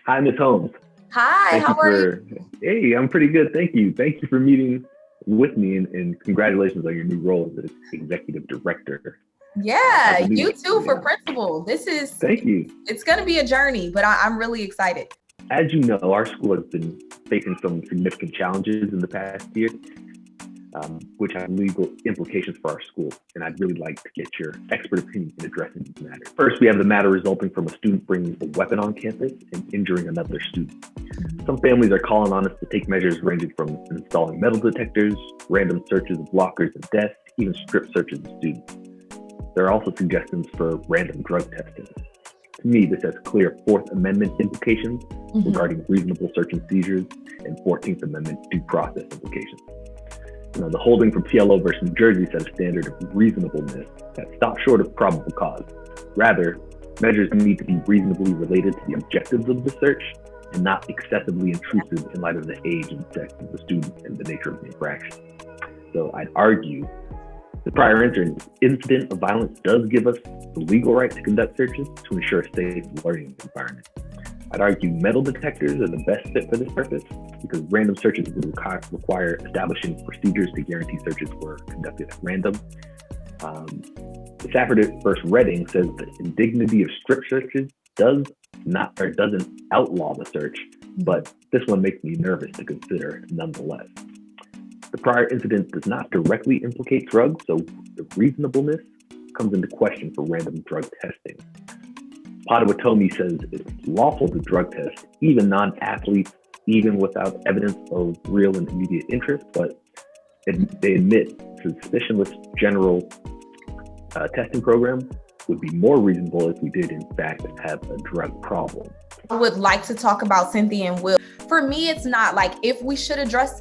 Hi, Ms. Holmes. Hi, Thank you how are you? for, hey, I'm pretty good. Thank you. Thank you for meeting with me and congratulations on your new role as executive director of Yeah, the new, you too for principal. thank you. It's going to be a journey, but I'm really excited. As you know, our school has been facing some significant challenges in the past year, which have legal implications for our school. And I'd really like to get your expert opinion in addressing these matters. First, we have the matter resulting from a student bringing a weapon on campus and injuring another student. Some families are calling on us to take measures ranging from installing metal detectors, random searches of lockers and desks, even strip searches of students. There are also suggestions for random drug testing. To me, this has clear Fourth Amendment implications regarding reasonable search and seizures and 14th Amendment due process implications. The holding from PLO versus New Jersey set a standard of reasonableness that stops short of probable cause. Rather, measures need to be reasonably related to the objectives of the search and not excessively intrusive in light of the age and sex of the student and the nature of the infraction. So I'd argue the prior incident of violence does give us the legal right to conduct searches to ensure a safe learning environment. I'd argue metal detectors are the best fit for this purpose because random searches would require establishing procedures to guarantee searches were conducted at random. The Stafford versus Redding says the indignity of strip searches doesn't outlaw the search, but this one makes me nervous to consider nonetheless. The prior incident does not directly implicate drugs, so the reasonableness comes into question for random drug testing. Potawatomi says it's lawful to drug test even non-athletes, even without evidence of real and immediate interest, but they admit suspicionless general testing program would be more reasonable if we did in fact have a drug problem. I would like to talk about Cynthia and Will. For me, it's not like if we should address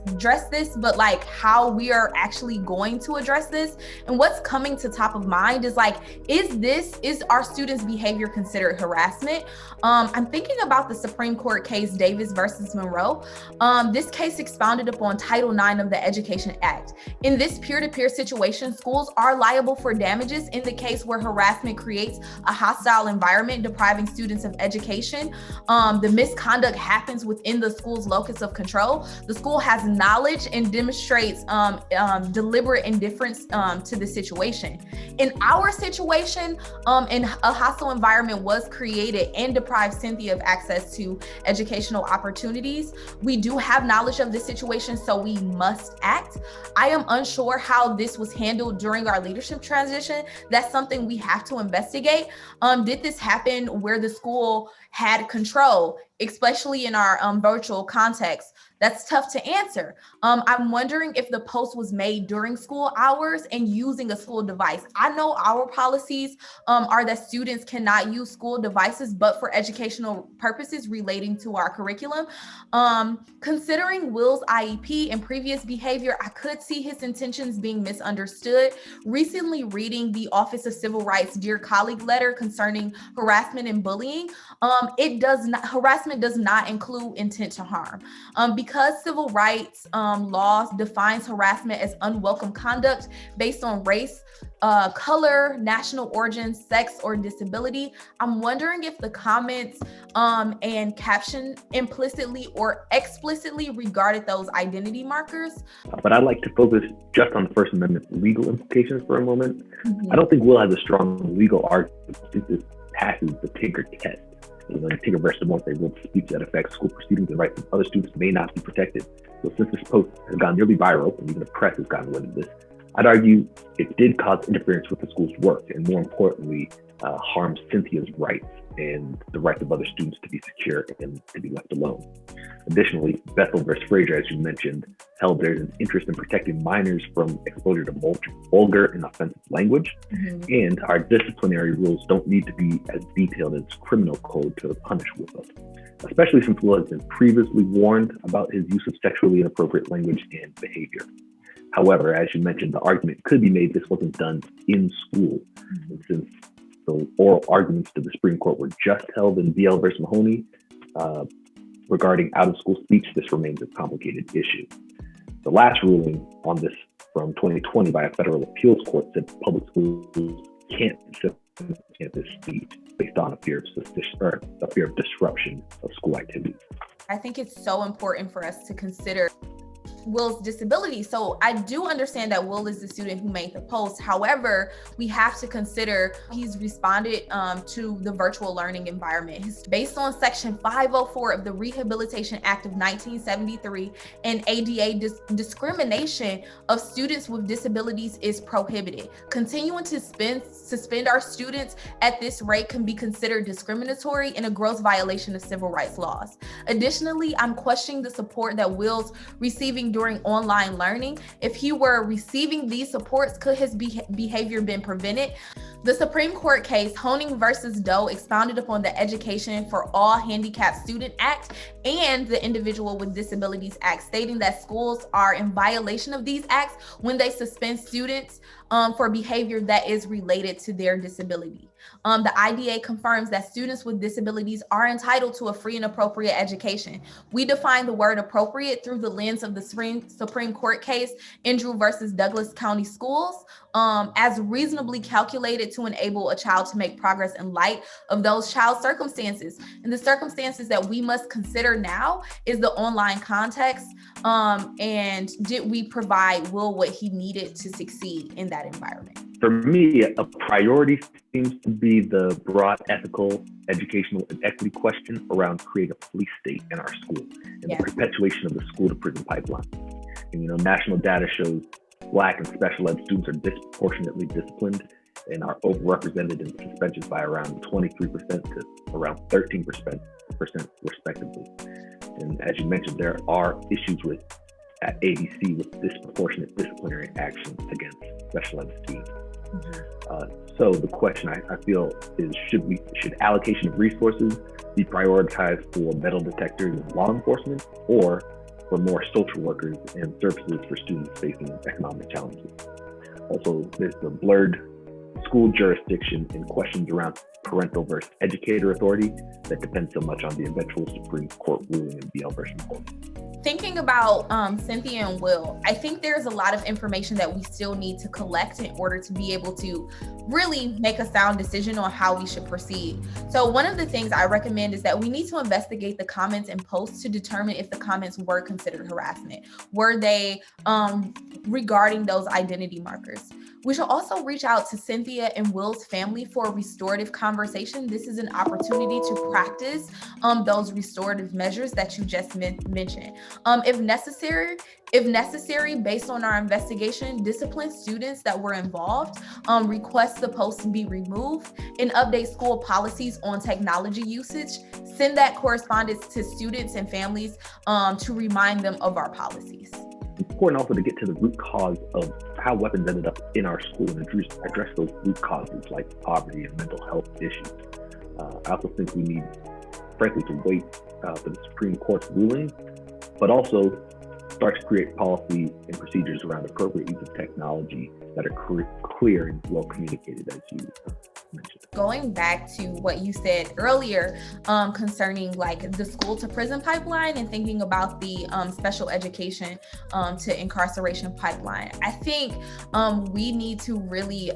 this, but like how we are actually going to address this. And what's coming to top of mind is like, is our students' behavior considered harassment? I'm thinking about the Supreme Court case Davis versus Monroe. This case expounded upon Title IX of the Education Act. In this peer-to-peer situation, schools are liable for damages in the case where harassment creates a hostile environment, depriving students of education. The misconduct happens within the school's locus of control. The school has knowledge and demonstrates deliberate indifference to the situation. In our situation, a hostile environment was created and deprived Cynthia of access to educational opportunities. We do have knowledge of this situation, so we must act. I am unsure how this was handled during our leadership transition. That's something we have to investigate. Did this happen where the school had control, especially in our virtual context? That's tough to answer. I'm wondering if the post was made during school hours and using a school device. I know our policies are that students cannot use school devices, but for educational purposes relating to our curriculum. Considering Will's IEP and previous behavior, I could see his intentions being misunderstood. Recently reading the Office of Civil Rights Dear Colleague letter concerning harassment and bullying, harassment does not include intent to harm. Because civil rights laws defines harassment as unwelcome conduct based on race, color, national origin, sex, or disability. I'm wondering if the comments and caption implicitly or explicitly regarded those identity markers. But I'd like to focus just on the First Amendment legal implications for a moment. I don't think Will has a strong legal argument since this passes the Tinker test. In Tinker versus Morse, they wrote speech that affects school proceedings and rights of other students may not be protected. So since this post has gone nearly viral, and even the press has gotten wind of this, I'd argue it did cause interference with the school's work, and more importantly, harmed Cynthia's rights and the rights of other students to be secure and to be left alone. Additionally, Bethel versus Frazier, as you mentioned, held there's an interest in protecting minors from exposure to vulgar and offensive language, and our disciplinary rules don't need to be as detailed as criminal code to punish Will, especially since Will has been previously warned about his use of sexually inappropriate language and behavior. However, as you mentioned, the argument could be made this wasn't done in school. And since the oral arguments to the Supreme Court were just held in BL versus Mahoney regarding out-of-school speech, this remains a complicated issue. The last ruling on this from 2020 by a federal appeals court said public schools can't campus speech based on a fear of suspicion or a fear of disruption of school activities. I think it's so important for us to consider Will's disability. So I do understand that Will is the student who made the post. However, we have to consider he's responded to the virtual learning environment. Based on Section 504 of the Rehabilitation Act of 1973 and ADA, discrimination of students with disabilities is prohibited. Continuing to suspend our students at this rate can be considered discriminatory and a gross violation of civil rights laws. Additionally, I'm questioning the support that Will's receiving during online learning. If he were receiving these supports, could his behavior been prevented? The Supreme Court case Honing versus Doe expounded upon the Education for All Handicapped Student Act and the Individual with Disabilities Act, stating that schools are in violation of these acts when they suspend students for behavior that is related to their disability. The IDA confirms that students with disabilities are entitled to a free and appropriate education. We define the word appropriate through the lens of the Supreme Court case, Andrew versus Douglas County Schools, as reasonably calculated to enable a child to make progress in light of those child's circumstances. And the circumstances that we must consider now is the online context, and did we provide Will what he needed to succeed in that environment? For me, a priority seems to be the broad ethical, educational, and equity question around creating a police state in our school and the perpetuation of the school to prison pipeline. And national data shows Black and special ed students are disproportionately disciplined and are overrepresented in suspensions by around 23% to around 13% respectively. And as you mentioned, there are issues at ABC with disproportionate disciplinary actions against special ed students. So the question I feel is, should allocation of resources be prioritized for metal detectors and law enforcement, or for more social workers and services for students facing economic challenges? Also, there's the blurred school jurisdiction and questions around parental versus educator authority that depends so much on the eventual Supreme Court ruling in BL versus Cole. Thinking about Cynthia and Will, I think there's a lot of information that we still need to collect in order to be able to really make a sound decision on how we should proceed. So one of the things I recommend is that we need to investigate the comments and posts to determine if the comments were considered harassment. Were they regarding those identity markers? We should also reach out to Cynthia and Will's family for a restorative conversation. This is an opportunity to practice those restorative measures that you just mentioned. If necessary, based on our investigation, discipline students that were involved, request the post to be removed, and update school policies on technology usage. Send that correspondence to students and families to remind them of our policies. It's important also to get to the root cause of how weapons ended up in our school and address those root causes like poverty and mental health issues. I also think we need, frankly, to wait for the Supreme Court's ruling, but also start to create policy and procedures around appropriate use of technology that are clear and well communicated, as you mentioned. Going back to what you said earlier concerning like the school to prison pipeline and thinking about the special education to incarceration pipeline, I think we need to really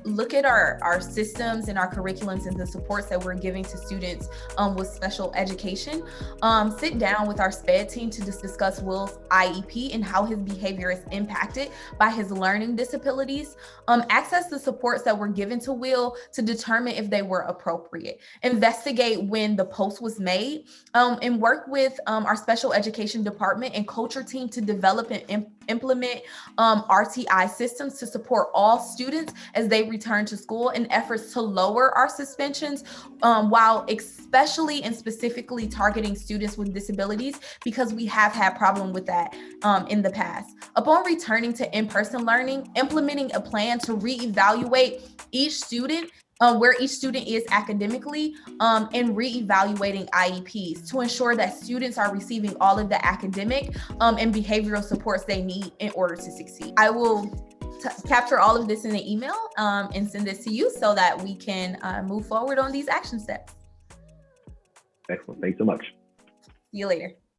look at our systems and our curriculums and the supports that we're giving to students with special education. Sit down with our SPED team to discuss Will's IEP and how his behavior is impacted by his learning disabilities. Access the supports that were given to Will to determine if they were appropriate. Investigate when the post was made, and work with our special education department and culture team to develop and implement RTI systems to support all students as they return to school in efforts to lower our suspensions, while especially and specifically targeting students with disabilities, because we have had problem with that in the past. Upon returning to in-person learning, implementing a plan to reevaluate each student where each student is academically, and reevaluating IEPs to ensure that students are receiving all of the academic and behavioral supports they need in order to succeed. I will capture all of this in an email and send this to you so that we can move forward on these action steps. Excellent. Thanks so much. See you later.